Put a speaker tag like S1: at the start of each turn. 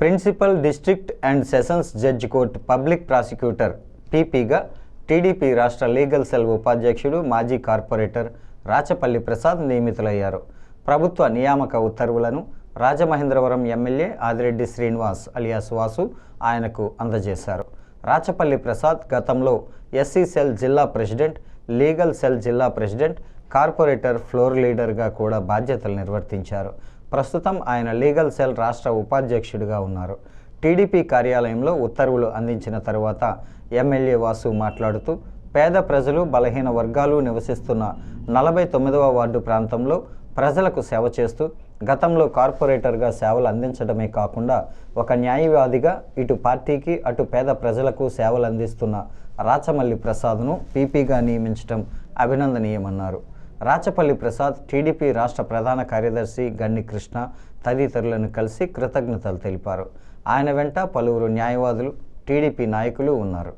S1: Principal district and sessions judge court public prosecutor పీపీగా TDP రాష్ట్ర legal cell ఉపాధ్యక్షుడు మాజీ కార్పొరేటర్ రాచపల్లి ప్రసాద్ నియమితులయ్యారు. ప్రభుత్వ నియామక ఉత్తర్వులను రాజమహేంద్రవరం ఎమ్మెల్యే ఆదిరెడ్డి శ్రీనివాస్ అలియాస్ వాసు ఆయనకు అందజేశారు. రాచపల్లి ప్రసాద్ గతంలో ఎస్సీ సెల్ జిల్లా ప్రెసిడెంట్, లీగల్ సెల్ జిల్లా ప్రెసిడెంట్, కార్పొరేటర్ ఫ్లోర్ లీడర్గా కూడా బాధ్యతలు నిర్వర్తించారు. ప్రస్తుతం ఆయన లీగల్ సెల్ రాష్ట్ర ఉపాధ్యక్షుడిగా ఉన్నారు. టీడీపీ కార్యాలయంలో ఉత్తర్వులు అందించిన తరువాత ఎమ్మెల్యే వాసు మాట్లాడుతూ, పేద ప్రజలు, బలహీన వర్గాలు నివసిస్తున్న 49వ వార్డు ప్రాంతంలో ప్రజలకు సేవ చేస్తూ గతంలో కార్పొరేటర్గా సేవలు అందించడమే కాకుండా ఒక న్యాయవాదిగా ఇటు పార్టీకి అటు పేద ప్రజలకు సేవలు అందిస్తున్న రాచమల్లి ప్రసాద్ను పీపీగా నియమించడం అభినందనీయమన్నారు. రాచపల్లి ప్రసాద్ టీడీపీ రాష్ట్ర ప్రధాన కార్యదర్శి గన్ని కృష్ణ తదితరులను కలిసి కృతజ్ఞతలు తెలిపారు. ఆయన వెంట పలువురు న్యాయవాదులు, టీడీపీ నాయకులు ఉన్నారు.